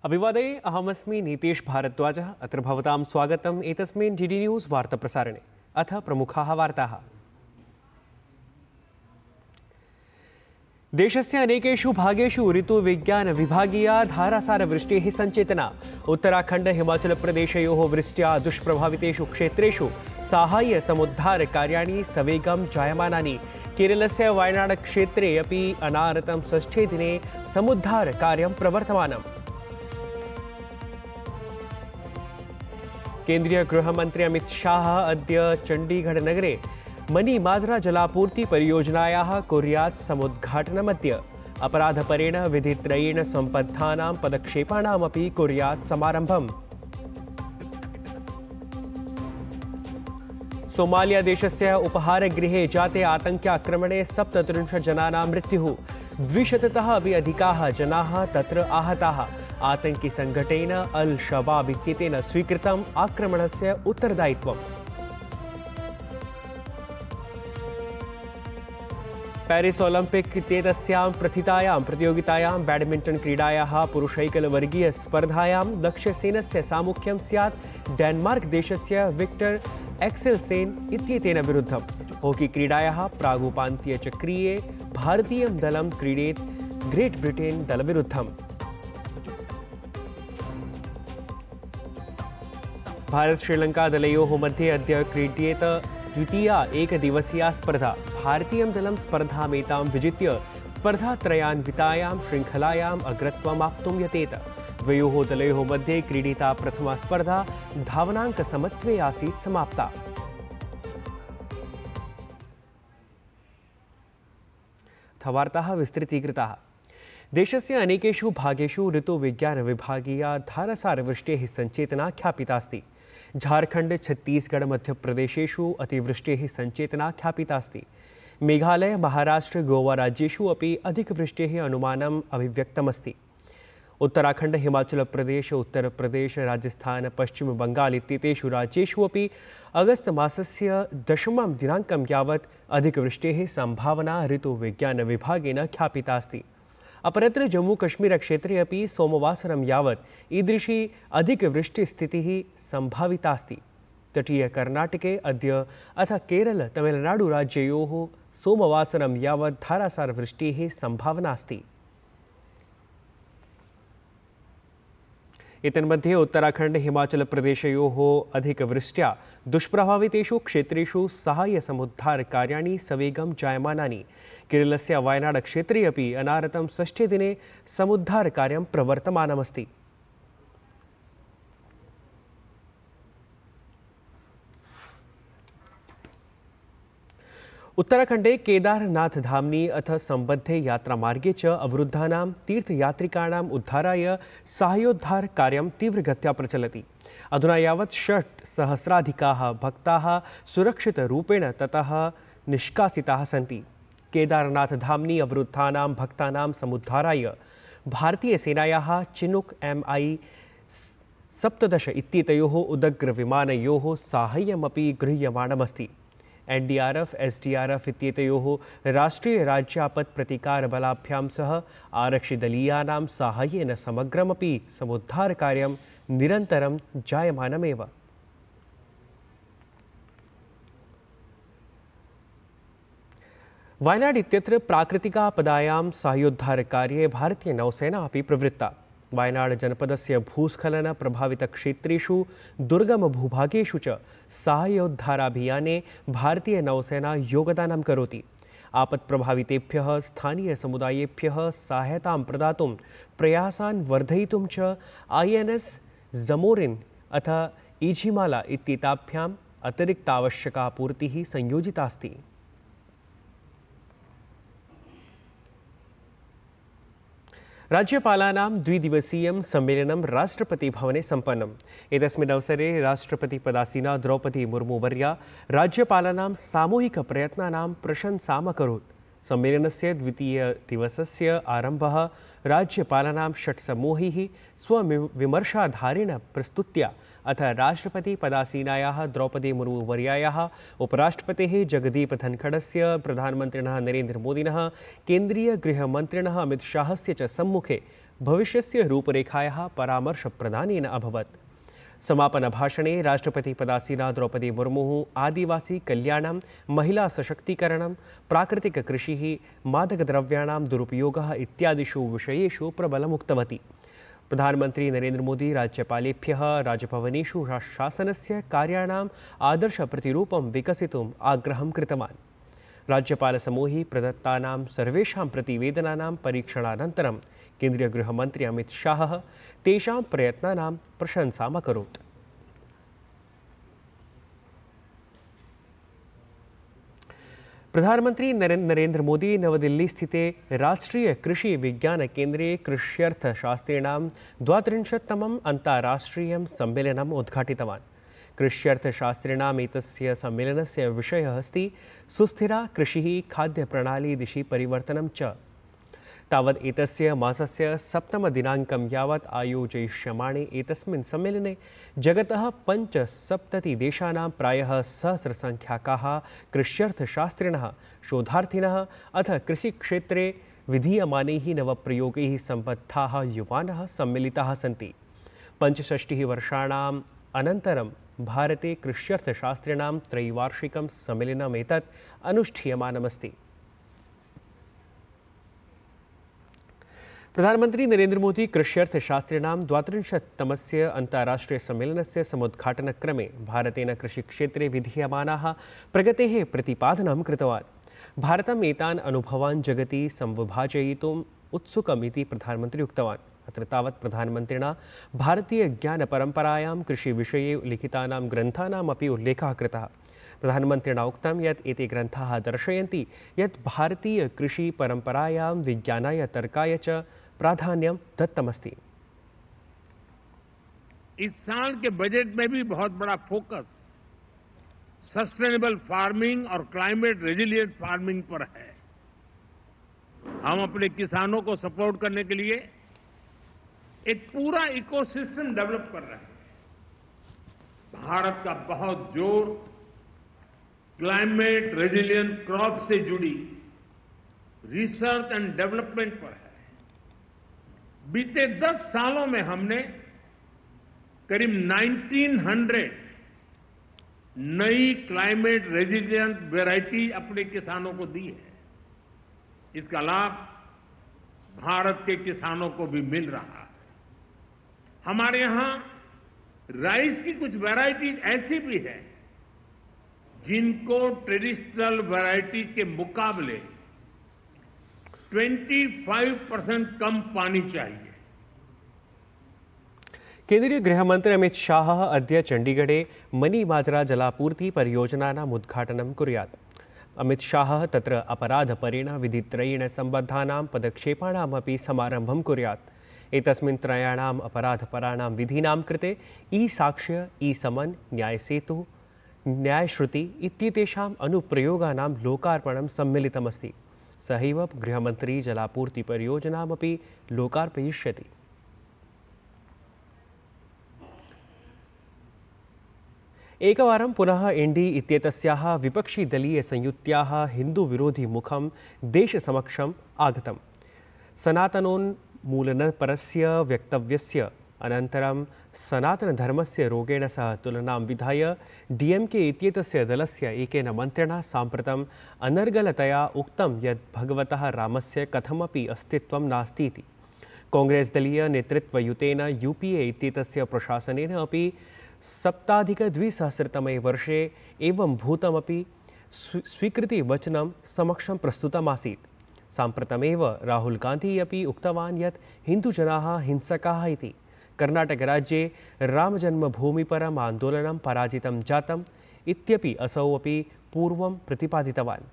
अभिवादये अहमस्मि नीतेश भारद्वाजः। अत्र भवतां स्वागतम् एतस्मिन् डीडी न्यूज़ वार्ताप्रसारणे। अथ प्रमुखाः वार्ताः। देशस्य अनेकेषु भागेषु ऋतुविज्ञानविभागीया धारासारवृष्टेः सञ्चेतना। उत्तराखण्ड हिमाचलप्रदेशयोः वृष्ट्या दुष्प्रभावितेषु क्षेत्रेषु साहाय्य समुद्धारकार्याणि सवेगं जायमानानि। केरलस्य वायनाडक्षेत्रे अपि अनारतं षष्ठे दिने समुद्धारकार्यं प्रवर्तमानम्। केन्द्रीय गृहमन्त्री अमित शाह अद्य चण्डीगढनगरे मनीमाजरा जलापूर्ति परियोजनायाः कुर्यात् समुद्घाटनमद्य। अपराधपरेण विधित्रयेण सम्बद्धानां पदक्षेपाणामपि कुर्यात् समारम्भम्। सोमालिया देशस्य उपहारगृहे जाते आतङ्क्याक्रमणे 37 जनानां मृत्युः। 200तः अपि अधिकाः जनाः तत्र आहताः। आतंकी संघटेन अल शबाब इत्येतेन स्वीकृतम् आक्रमणस्य उत्तरदायित्वम्। पेरिस ओलम्पिक इत्येतस्यां प्रथितायां प्रतियोगितायां बैडमिण्टन क्रीडायाः पुरुषैकलवर्गीय स्पर्धायां लक्ष्यसेनस्य सामुख्यं स्यात् डेन्मार्क देशस्य विक्टर एक्सेल्सेन इत्येतेन विरुद्धम्। हॉकी क्रीडायाः प्रागुपान्त्यचक्रीये भारतीयं दलं क्रीडेत् ग्रेट ब्रिटेन दलविरुद्धम्। भारत श्रीलंका दलयोः मध्ये अद्य क्रीड्येत द्वितीया एकदिवसीया स्पर्धा। भारतीयं दलं स्पर्धामेतां विजित्य स्पर्धात्रयान्वितायां शृङ्खलायाम् अग्रत्वमाप्तुं यतेत। द्वयोः दलयोः मध्ये क्रीडिता प्रथमा स्पर्धा धावनाङ्कसमत्वे आसीत् समाप्ता। वार्ताः विस्तृतीकृताः। देशस्य अनेकेषु भागेषु ऋतुविज्ञानविभागीया धारासारवृष्टेः सञ्चेतना ख्यापितास्ति। झारखंड, छत्तीसगढ़, मध्यप्रदेशेषु अतिवृष्टेः सञ्चेतना ख्यापितास्ति। मेघालय, महाराष्ट्र, गोवा राज्येषु अपि अधिकवृष्टेः अनुमानम् अभिव्यक्तमस्ति। उत्तराखण्ड, हिमाचलप्रदेश, उत्तरप्रदेश, राजस्थान, पश्चिमबङ्गाल इत्येतेषु राज्येषु अपि अगस्त मासस्य 10 दिनाङ्कं यावत् अधिकवृष्टेः सम्भावना ऋतुविज्ञानविभागेन ख्यापितास्ति। अपरत्र जम्मूकश्मीरक्षेत्रे अपि सोमवासरं यावत् ईदृशी अधिकवृष्टिस्थितिः सम्भावितास्ति। तटीयकर्णाटके अद्य अथ केरल, तमिलनाडुराज्ययोः सोमवासरं यावत् धारासारवृष्टेः सम्भावना अस्ति। एतन्मध्ये उत्तराखण्ड हिमाचलप्रदेशयोः अधिकवृष्ट्या दुष्प्रभावितेषु क्षेत्रेषु साहाय्यसमुद्धारकार्याणि सवेगं जायमानानि। केरलस्य वायनाडक्षेत्रे अपि अनारतं षष्ठे दिने समुद्धारकार्यं प्रवर्तमानमस्ति। उत्तराखण्डे केदारनाथधाम्नि अथ सम्बद्धे यात्रामार्गे च अवरुद्धानां तीर्थयात्रिकाणाम् उद्धाराय साहाय्योद्धारकार्यं तीव्रगत्या प्रचलति। अधुना यावत् 6 सहस्राधिकाः भक्ताः सुरक्षितरूपेण ततः निष्कासिताः सन्ति। केदारनाथधाम्नि अवरुद्धानां भक्तानां समुद्धाराय भारतीयसेनायाः चिनूक Mi-17 इत्येतयोः उदग्रविमानयोः साहाय्यमपि गृह्यमाणमस्ति। NDRF, SDRF इत्येतयोः राष्ट्रीयराज्यापत्प्रतिकारबलाभ्यां सह आरक्षिदलीयानां साहाय्येन समग्रमपि समुद्धारकार्यं निरन्तरं जायमानमेव। वायनाड इत्यत्र प्राकृतिकापदायां साहाय्योद्धारकार्ये भारतीयनौसेना अपि प्रवृत्ता। वायनाड जनपदस्य भूस्खलन प्रभावितक्षेत्रेषु दुर्गमभूभागेषु च साहाय्योद्धाराभियाने भारतीयनौसेना योगदानं करोति। आपत्प्रभावितेभ्यः स्थानीयसमुदायेभ्यः सहायतां प्रदातुं प्रयासान् वर्धयितुं च INS जमोरिन् अथ इझिमाला इत्येताभ्याम् अतिरिक्तावश्यकापूर्तिः संयोजितास्ति। राज्यपालानां द्विदिवसीयं सम्मेलनं राष्ट्रपतिभवने सम्पन्नम्। एतस्मिन् अवसरे राष्ट्रपतिपदासीना द्रौपदी मुर्मुवर्या राज्यपालानां सामूहिकप्रयत्नानां प्रशंसाम् अकरोत्। सम्मेलनस्य द्वितीयदिवसस्य आरम्भः राज्यपालानां षट्समूहैः स्वविमर्शाधारेण प्रस्तुत्या अथ राष्ट्रपतिपदासीनायाः द्रौपदी मुर्मुवर्यायाः, उपराष्ट्रपतेः जगदीप धनखडस्य, प्रधानमन्त्रिणः नरेन्द्रमोदिनः, केन्द्रीयगृहमन्त्रिणः अमित शाहस्य च सम्मुखे भविष्यस्य रूपरेखायाः परामर्शप्रदानेन अभवत्। समापनभाषणे राष्ट्रपतिपदासीना द्रौपदी मुर्मुः आदिवासी कल्याणं, महिला सशक्तीकरणं, प्राकृतिककृषिः, मादकद्रव्याणां दुरुपयोगः इत्यादिषु विषयेषु प्रबलमुक्तवती। प्रधानमन्त्री नरेन्द्र मोदी राज्यपालेभ्यः राजभवनेषु शासनस्य कार्याणाम् आदर्शप्रतिरूपं विकसितुम् आग्रहं कृतवान्। राज्यपालसमूहे प्रदत्तानां सर्वेषां प्रतिवेदनानां परीक्षणानन्तरं केन्द्रीयगृहमन्त्री अमित शाहः तेषां प्रयत्नानां प्रशंसाम् अकरोत्। प्रधानमंत्री नरेन्द्र मोदी नवदिल्ली स्थिते राष्ट्रीय कृषि विज्ञान केन्द्रे कृष्यर्थशास्त्रिणां 32तमम् अन्ताराष्ट्रियं सम्मेलनम् उद्घाटितवान्। कृष्यर्थशास्त्रिणाम् एतस्य सम्मेलनस्य विषयः अस्ति सुस्थिरा कृषिः, खाद्यप्रणाली दिशि परिवर्तनं च। तावत् एतस्य मासस्य 7दिनाङ्कं यावत् आयोजयिष्यमाणे एतस्मिन् सम्मेलने जगतः 75 देशानां प्रायः सहस्रसङ्ख्याकाः कृष्यर्थशास्त्रिणः, शोधार्थिनः अथ कृषिक्षेत्रे विधीयमानैः नवप्रयोगैः सम्बद्धाः युवानः सम्मिलिताः सन्ति। 65 वर्षाणाम् अनन्तरं भारते कृष्यर्थशास्त्रिणां त्रैवार्षिकं सम्मेलनमेतत् अनुष्ठीयमानमस्ति। प्रधानमंत्री नरेन्द्र मोदी कृष्यर्थशास्त्रिणां 32तमस्य अन्ताराष्ट्रियसम्मेलनस्य समुद्घाटनक्रमे भारतेन कृषिक्षेत्रे विधीयमानाः प्रगतेः प्रतिपादनं कृतवान्। भारतम् एतान् अनुभवान् जगति संविभाजयितुम् उत्सुकमिति प्रधानमन्त्री उक्तवान्। अत्र तावत् प्रधानमन्त्रिणा भारतीयज्ञानपरम्परायां कृषिविषये लिखितानां ग्रन्थानाम् अपि उल्लेखः कृतः। प्रधानमन्त्रिणा उक्तं यत् एते ग्रन्थाः दर्शयन्ति यत् भारतीयकृषिपरम्परायां विज्ञानाय, तर्काय च प्राधान्यं दत्तमस्ति। इस साल के बजट में भी बहुत बड़ा फोकस सस्टेनेबल फार्मिंग और क्लाइमेट रेजिलिएंट फार्मिंग पर है। हम अपने किसानों को सपोर्ट करने के लिए एक पूरा इकोसिस्टम डेवलप कर रहे हैं। भारत का बहुत जोर क्लाइमेट रेजिलिएंट क्रॉप से जुड़ी रिसर्च एंड डेवलपमेंट पर है। बीते 10 सालों में हमने करीब 1900 नई क्लाइमेट रेजिलिएंट वैरायटी अपने किसानों को दी है। इसका लाभ भारत के किसानों को भी मिल रहा है। हमारे यहां राइस की कुछ वैरायटी ऐसी भी है जिनको ट्रेडिशनल वैरायटी के मुकाबले 25% कम पानी चाहिए। केन्द्रीय गृहमन्त्री अमित शाहः अद्य चण्डीगढे मनीमाजरा जलापूर्ति परियोजनानाम् उद्घाटनं कुर्यात्। अमित शाहः तत्र अपराधपरेण विधित्रयेण सम्बद्धानां पदक्षेपाणामपि समारम्भं कुर्यात्। एतस्मिन् त्रयाणाम् अपराधपराणां विधीनां कृते ई-साक्ष्य, ई-समन, न्यायसेतुः, न्यायश्रुति इत्येतेषाम् अनुप्रयोगानां लोकार्पणं सम्मिलितमस्ति। सहैव गृहमन्त्री जलापूर्तिपरियोजनामपि लोकार्पयिष्यति। एकवारं पुनः एनडी इत्येतस्याः विपक्षीदलीयसंयुत्याः हिन्दुविरोधिमुखं देशसमक्षम् आगतम्। सनातनोन्मूलनपरस्य वक्तव्यस्य अनन्तरं सनातनधर्मस्य रोगेण सह तुलनां विधाय डीएमके इत्येतस्य दलस्य एकेन मन्त्रिणा साम्प्रतम् अनर्गलतया उक्तं यत् भगवतः रामस्य कथमपि अस्तित्वं नास्ति इति। कांग्रेस्दलीय नेतृत्वयुतेन यूपीए इत्येतस्य प्रशासनेन अपि 2017 वर्षे एवं भूतमपि स्वीकृतिवचनं समक्षं प्रस्तुतमासीत्। साम्प्रतमेव राहुल गान्धी अपि उक्तवान् यत् हिन्दुजनाः हिंसकाः इति। कर्नाटकराज्ये रामजन्मभूमिपरम् आन्दोलनं पराजितं जातम् इत्यपि असौ अपि पूर्वं प्रतिपादितवान्।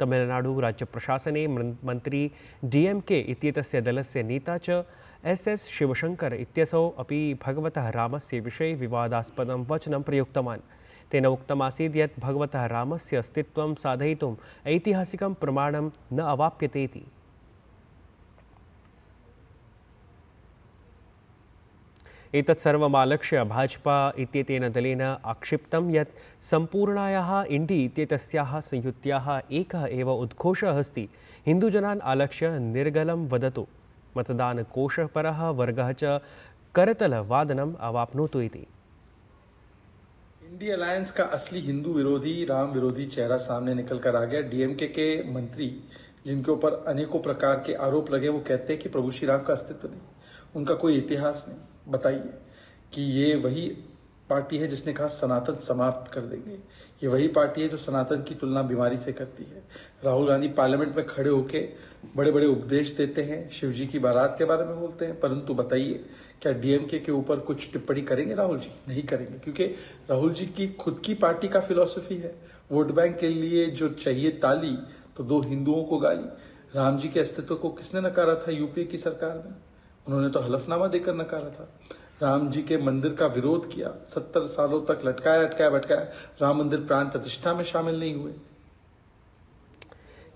तमिलनाडु राज्यप्रशासने मन्त्री डीएमके इत्येतस्य दलस्य नेता च एस शिवशंकर इत्यसौ अपि भगवतः रामस्य विषये विवादास्पदं वचनं प्रयुक्तवान्। तेन उक्तमासीत् यत् भगवतः रामस्य अस्तित्वं साधयितुम् ऐतिहासिकं प्रमाणं न अवाप्यते इति। एतत् सर्वमालक्ष्य भाजपा इत्येतेन दलेन आक्षिप्तं यत् सम्पूर्णायाः इण्डी इत्येतस्याः संयुत्याः एकः एव उद्घोषः अस्ति, हिन्दुजनान् आलक्ष्य निर्गलं वदतु। मतदानकोशपरः वर्गः च करतलवादनम् अवाप्नोतु इति। इंडी अलायंस का असली हिंदू विरोधी, राम विरोधी चेहरा सामने निकल कर आ गया। डीएमके के मंत्री जिनके ऊपर अनेकों प्रकार के आरोप लगे, वो कहते हैं कि प्रभु श्री राम का अस्तित्व नहीं, उनका कोई इतिहास नहीं। बताइए कि ये वही पार्टी है जिसने कहा सनातन समाप्त कर देंगे। ये वही पार्टी है जो सनातन की तुलना बीमारी से करती है। राहुल गांधी पार्लियामेंट में खड़े होके बड़े बड़े उपदेश देते हैं, शिव जी की बारात के बारे में बोलते हैं, परंतु बताइए क्या डीएमके के ऊपर कुछ टिप्पणी करेंगे राहुल जी? नहीं करेंगे, क्योंकि राहुल जी की खुद की पार्टी का फिलॉसफी है, वोट बैंक के लिए जो चाहिए ताली तो दो हिंदुओं को गाली। राम जी के अस्तित्व को किसने नकारा था यूपीए की सरकार में? उन्होंने तो हलफनामा देकर नकारा था। राम जी के मंदिर का विरोध किया, 70 सालों तक लटकाया अटकाया भटकाया, राम मंदिर प्राण प्रतिष्ठा में शामिल नहीं हुए।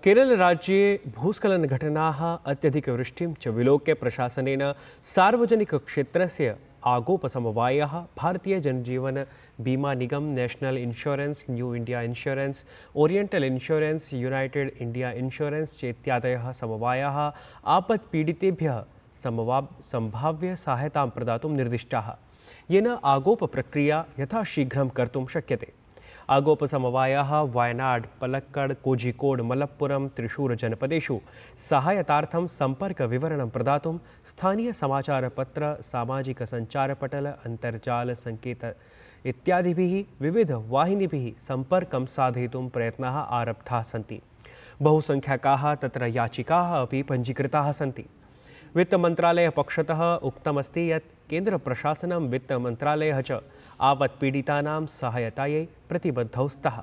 केरलराज्ये भूस्खलनघटनाः अत्यधिकवृष्टिं च विलोक्य प्रशासनेन सार्वजनिकक्षेत्रस्य आगोपसमवायः भारतीय जनजीवन बीमा निगम, National Insurance, New India Insurance, Oriental Insurance, United India Insurance चेत्यादयः समवायाः आपत्पीडितेभ्यः संभाव्य सहायतां प्रदातुं निर्दिष्टाः, येन आगोपप्रक्रिया यथाशीघ्रं कर्तुं शक्यते। आगोपसमवायाः वायनाड, पलक्कड, कोझिकोड, मलप्पुरम, त्रिशूर जनपदेषु सहायतार्थं सम्पर्कविवरणं प्रदातुं स्थानीयसमाचारपत्र, सामाजिकसञ्चारपटल, अन्तर्जालसङ्केत इत्यादिभिः विविधवाहिनीभिः सम्पर्कं साधयितुं प्रयत्नाः आरब्धाः सन्ति। बहुसंख्याकाः तत्र याचिकाः अपि पञ्जीकृताः सन्ति। वित्तमन्त्रालयः पक्षतः उक्तमस्ति यत् केन्द्रप्रशासनं, वित्तमन्त्रालयः च आपत्पीडितानां सहायतायै प्रतिबद्धौ स्तः।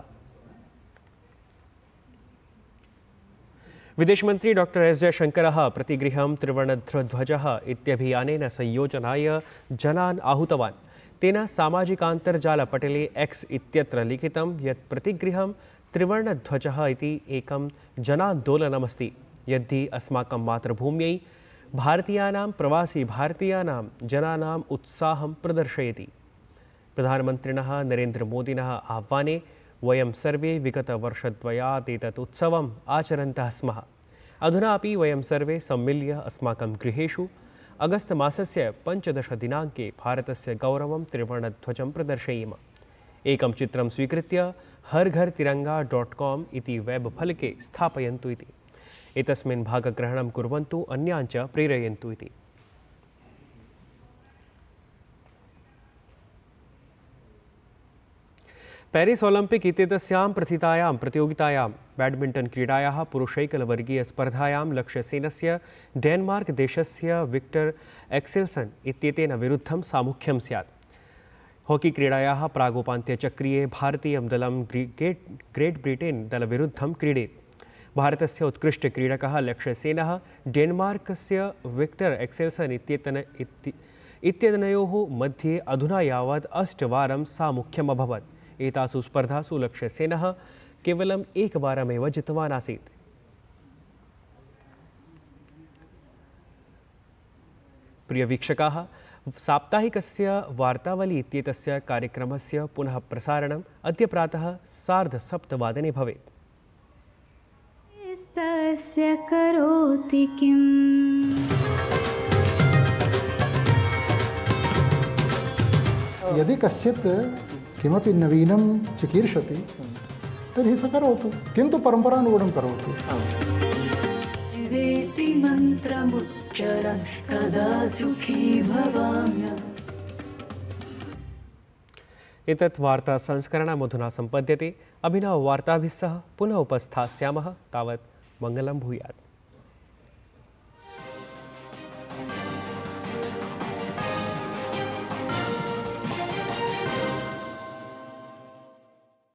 विदेशमन्त्री डॉक्टर एस जयशंकरः प्रतिगृहं त्रिवर्णध्वजः इत्यभियानेन संयोजनाय जनान् आहूतवान्। तेन सामाजिकान्तर्जालपटले एक्स इत्यत्र लिखितं यत् प्रतिगृहं त्रिवर्णध्वजः इति एकं जनान्दोलनमस्ति, यद्धि अस्माकं मातृभूम्यै भारतीयानां, प्रवासी भारतीयानां जनानाम् उत्साहं प्रदर्शयति। प्रधानमन्त्रिणः नरेन्द्रमोदिनः आह्वाने वयं सर्वे विगतवर्षद्वयात् एतत् उत्सवम् आचरन्तः स्मः। अधुनापि वयं सर्वे सम्मिल्य अस्माकं गृहेषु अगस्त मासस्य 15 दिनाङ्के भारतस्य गौरवं त्रिवर्णध्वजं प्रदर्शयेम। एकं चित्रं स्वीकृत्य हरघरतिरंगा.com इति वेब फलके स्थापयन्तु इति। एतस्मिन् भागग्रहणं कुर्वन्तु, अन्यान् च प्रेरयन्तु इति। पेरिस ओलम्पिक इत्येतस्यां प्रथितायां प्रतियोगितायां बैडमिण्टन् क्रीडायाः पुरुषैकलवर्गीयस्पर्धायां लक्ष्यसेनस्य डेन्मार्क देशस्य विक्टर एक्सेल्सन् इत्येतेन विरुद्धं सामुख्यं स्यात्। हॉकी क्रीडायाः प्रागोपान्त्यचक्रीये भारतीयं दलं ग्रेट ब्रिटेन् दलविरुद्धं क्रीडेत्। भारतस्य उत्कृष्टक्रीडकः लक्ष्यसेनः डेन्मार्कस्य विक्टर एक्सेल्सन् इत्यनयोः मध्ये अधुना यावत् 8 वारं सामुख्यम् अभवत्। एतासु स्पर्धासु लक्ष्यसेनः केवलम् एकवारमेव जितवान् आसीत्। प्रियवीक्षकाः, साप्ताहिकस्य वार्तावली इत्येतस्य कार्यक्रमस्य पुनः प्रसारणम् अद्य प्रातः 7:30 भवेत्। तस्य करोति किम्? यदि कश्चित् किमपि नवीनं चिकीर्षति तर्हि स करोतु, किन्तु परम्परानुगुणं करोतु। वेति मन्त्रमुच्चरन् कदा सुखी भवाम्यहम्। एतत् वार्ता संस्करणम् अधुना सम्पद्यते। अभिनववार्ताभिः सह पुनः उपस्थास्यामः। तावत् मङ्गलं भूयात्।